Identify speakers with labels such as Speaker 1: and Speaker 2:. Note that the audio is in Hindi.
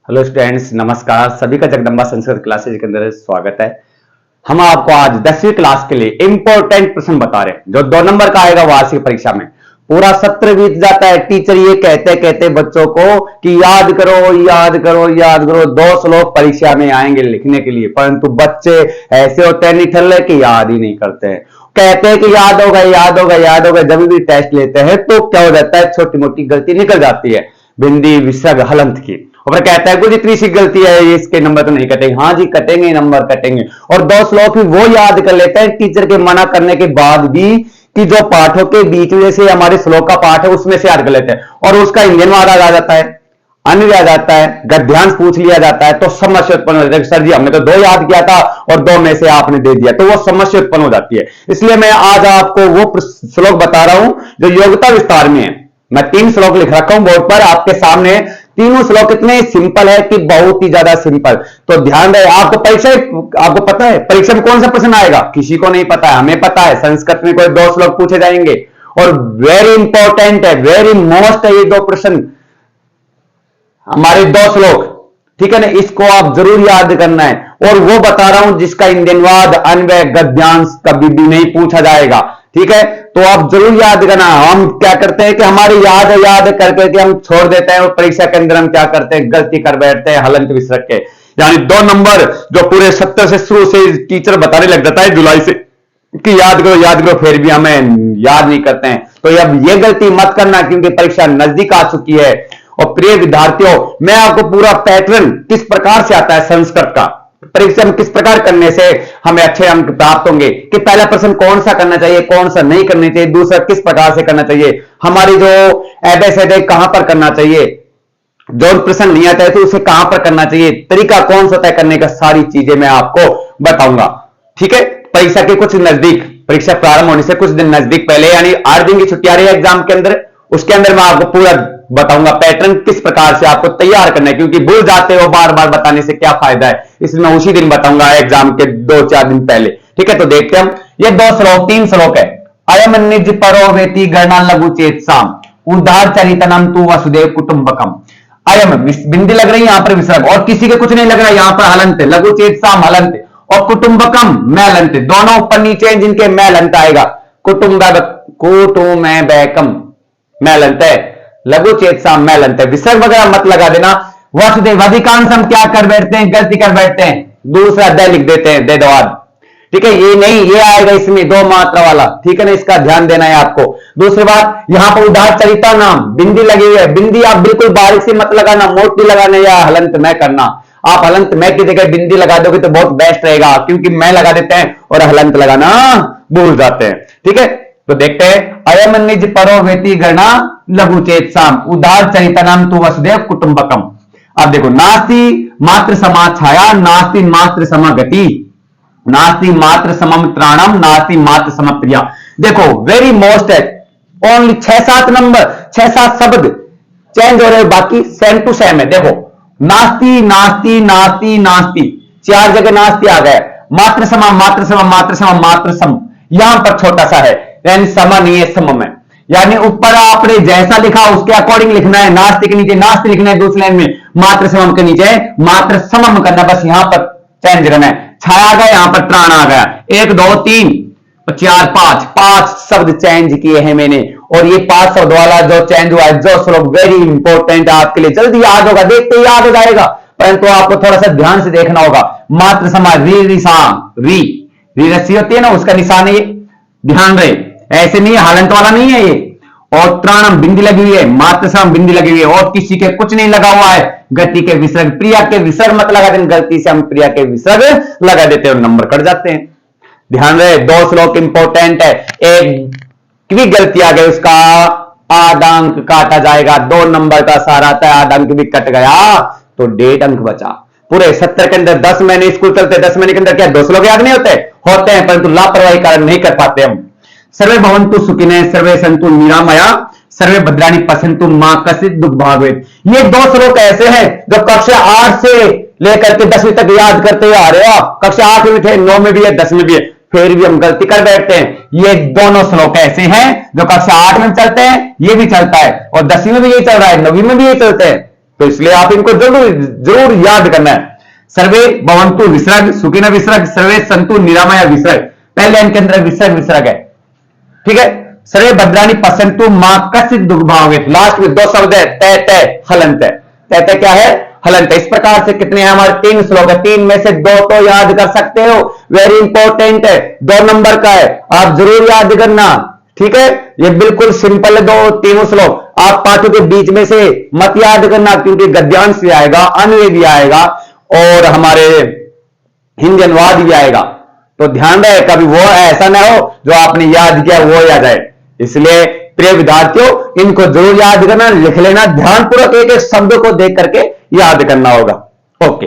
Speaker 1: हेलो स्टूडेंट्स, नमस्कार। सभी का जगदम्बा संस्कृत क्लासेज के अंदर स्वागत है। हम आपको आज 10वीं क्लास के लिए इंपॉर्टेंट प्रश्न बता रहे हैं जो 2 नंबर का आएगा वार्षिक परीक्षा में। पूरा सत्र बीत जाता है, टीचर ये कहते कहते बच्चों को कि याद करो याद करो याद करो। 2 श्लोक परीक्षा में आएंगे लिखने के लिए, परंतु बच्चे ऐसे होते हैं निठल्ले कि याद ही नहीं करते हैं। कहते हैं कि याद होगा याद होगा याद होगा, जब भी टेस्ट लेते हैं तो क्या हो जाता है, छोटी मोटी गलती निकल जाती है, बिंदी विसर्ग हलंत की। और कहता है कुछ इतनी सी गलती है, इसके नंबर तो नहीं कटेंगे। हाँ जी कटेंगे, नंबर कटेंगे। और 2 श्लोक भी वो याद कर लेते हैं टीचर के मना करने के बाद भी, कि जो पाठों के बीच में से हमारे श्लोक का पाठ है उसमें से याद कर लेते हैं, और उसका इंजन वाद आ जाता है, अन्य आ जाता है, गद्यांश पूछ लिया जाता है तो समस्या उत्पन्न हो जाती है। सर जी हमने तो 2 याद किया था और 2 में से आपने दे दिया, तो वो समस्या उत्पन्न हो जाती है। इसलिए मैं आज आपको वो श्लोक बता रहा हूं जो योग्यता विस्तार में है। मैं 3 श्लोक लिख रखा हूं बोर्ड पर आपके सामने। तीनों श्लोक इतने सिंपल है कि बहुत ही ज्यादा सिंपल। तो ध्यान रहे, आपको परीक्षा, आपको पता है परीक्षा में कौन सा प्रश्न आएगा, किसी को नहीं पता है, हमें पता है। संस्कृत में कोई 2 श्लोक पूछे जाएंगे और वेरी इंपॉर्टेंट है, वेरी मोस्ट है ये 2 प्रश्न, हमारे 2 श्लोक, ठीक है ना। इसको आप जरूर याद करना है। और वो बता रहा हूं जिसका इंजनवाद अन्वय गद्यांश कभी भी नहीं पूछा जाएगा, ठीक है। तो आप जरूर याद करना। हम क्या करते हैं कि हमारे याद करके हम छोड़ देते हैं, और परीक्षा के अंदर हम क्या करते हैं, गलती कर बैठते हैं हलंत विसर्ग के। यानी 2 नंबर जो पूरे 70 से शुरू से टीचर बताने लग जाता है जुलाई से कि याद करो, फिर भी हमें याद नहीं करते हैं। तो अब ये गलती मत करना, क्योंकि परीक्षा नजदीक आ चुकी है। और प्रिय विद्यार्थियों, मैं आपको पूरा पैटर्न किस प्रकार से आता है संस्कृत का, परीक्षा में किस प्रकार करने से हमें अच्छे अंक प्राप्त होंगे, कि पहला प्रश्न कौन सा करना चाहिए, कौन सा नहीं करना चाहिए, दूसरा किस प्रकार से करना चाहिए, हमारी जो एबेसेडे कहां पर करना चाहिए, जो प्रश्न नहीं आता है तो उसे कहां पर करना चाहिए, तरीका कौन सा तय करने का, सारी चीजें मैं आपको बताऊंगा, ठीक है। परीक्षा के कुछ नजदीक, परीक्षा प्रारंभ होने से कुछ दिन नजदीक पहले, यानी 8 दिन की छुट्टी आ रही है एग्जाम के अंदर, उसके अंदर मैं आपको पूरा बताऊंगा पैटर्न किस प्रकार से आपको तैयार करना है, क्योंकि भूल जाते हो बार बार बताने से क्या फायदा है। इसलिए मैं उसी दिन बताऊंगा एग्जाम के 2-4 दिन पहले, ठीक है। तो देखते हैं हम ये 2 श्लोक, 3 श्लोक है। अयम निज परो वेति गणना लघु चेतसाम उदार चरितनम तु वसुदेव कुटुंबकम। अयम बिंदी लग रही है यहां पर विसर्ग, और किसी के कुछ नहीं लग रहा है, यहां पर हलंत, लघु चेतसाम हलंत, और कुटुंबकम मैलंत, दोनों ऊपर नीचे जिनके मैलंत आएगा। कुटुंबकम मैलंत है, लघु चेतसाम मैलंत है, विसर्ग वगैरह मत लगा देना। वसुदेव, अधिकांश हम क्या कर बैठते हैं, गलती कर बैठते हैं, दूसरा द लिख देते हैं, देदवाद, ठीक है। ये नहीं, ये आएगा इसमें 2 मात्रा वाला, ठीक है ना, इसका ध्यान देना है आपको। दूसरी बात, यहां पर उदार चरिता नाम बिंदी लगी हुई है, बिंदी आप बिल्कुल बारीक से मत लगाना, मोटी लगाना या हलंत में करना। आप हलंत में की जगह बिंदी लगा दोगे तो बहुत बेस्ट रहेगा, क्योंकि मैं लगा देते हैं और हलंत लगाना भूल जाते हैं, ठीक है। तो देखते हैं, अयम निज परो वेति गणा लघु चेतसाम उदार चरितनाम तु वसुदेव कुटुंबकम। अब देखो, नास्ति मात्र समा छाया, नास्ति मात्र समा गति, नास्ति मात्र समम त्राणम, नास्ति मात्र सम प्रिया। देखो वेरी मोस्ट है, ओनली 6-7 नंबर, 6-7 शब्द चेंज हो रहे, बाकी सेम टू सेम है। देखो नास्ति नास्ति नास्ति नास्ति, 4 जगह नास्ति आ गया। मात्र समा मात्र समा मात्र समा मात्र सम, यहां पर छोटा सा है, यानी समा नहीं है, सम में, यानी ऊपर आपने जैसा लिखा उसके अकॉर्डिंग लिखना है। नास्ति के नीचे नास्ति लिखना है, दूसरी लाइन में मात्र समम के नीचे मात्र समम करना, बस यहां पर चेंज करना है। छाया आ गया, यहां पर त्राण आ गया, 1 2 3 4 5 शब्द चेंज किए हैं मैंने। और ये 5 शब्द वाला जो चेंज हुआ है, जो श्लोक वेरी इंपॉर्टेंट आपके लिए, जल्दी याद होगा, देखते ही याद हो जाएगा, परंतु आपको थोड़ा सा ध्यान से देखना होगा। मात्र समा री निशान, री रस्सी होती है ना, उसका निशान है ये, ध्यान रहे, ऐसे नहीं है, हलंत वाला नहीं है ये। और त्राणम बिंदी लगी हुई है, मात्र सम बिंदी लगी हुई है, और किसी के कुछ नहीं लगा हुआ है। गति के विसर्ग, प्रिया के विसर्ग मत लगा दें, गलती से हम प्रिया के विसर्ग लगा देते हैं और नंबर कट जाते हैं। ध्यान रहे, 2 श्लोक इंपॉर्टेंट है, एक भी गलती आ गई उसका आधा अंक काटा जाएगा। 2 नंबर का सारा आता है, आधा अंक भी कट गया तो 1.5 अंक बचा। पूरे 70 के अंदर 10 महीने स्कूल चलते, 10 महीने के अंदर क्या 2 श्लोक याद नहीं होते हैं, परंतु लापरवाही कारण नहीं कर पाते हम। सर्वे भवन्तु सुखिनः, सर्वे सन्तु निरामया, सर्वे भद्राणि पश्यन्तु मां कश्चित् दुःख भाग् भवेत्। ये 2 श्लोक ऐसे हैं जो कक्षा 8 से लेकर के 10वीं तक याद करते आ रहे हो। कक्षा 8 में थे, 9 में भी है, 10 में भी है, फिर भी हम गलती कर बैठते हैं। ये दोनों श्लोक ऐसे हैं जो कक्षा 8 में चलते हैं, ये भी चलता है, और 10वीं में भी यही चल रहा है, 9वीं में भी यही चलते हैं। तो इसलिए आप इनको जरूर जरूर याद करना है। सर्वे भवन्तु विसर्ग सुखिनः विसर्ग, सर्वे सन्तु निरामया विसर्ग, पहले इनके अंदर विसर्ग विसर्ग है, ठीक है। सर्वे भद्राणि पश्यन्तु मां कश्चित् दुर्भावेत्, लास्ट में 2 शब्द है, तय तय हलंत है। तय तय क्या है? हलंत। इस प्रकार से कितने हैं हमारे? 3 श्लोक है, 3 में से 2 तो याद कर सकते हो, वेरी इंपॉर्टेंट है, 2 नंबर का है, आप जरूर याद करना, ठीक है। ये बिल्कुल सिंपल है, 2 तीनों श्लोक आप पाठों के बीच में से मत याद करना, क्योंकि गद्यांश भी आएगा, अन्वय भी आएगा और हमारे हिंदी अनुवाद भी आएगा। तो ध्यान रहे, कभी वो ऐसा ना हो जो आपने याद किया वो याद आए। इसलिए प्रिय विद्यार्थियों, इनको जरूर याद करना, लिख लेना ध्यानपूर्वक, एक एक शब्द को देख करके याद करना होगा। ओके।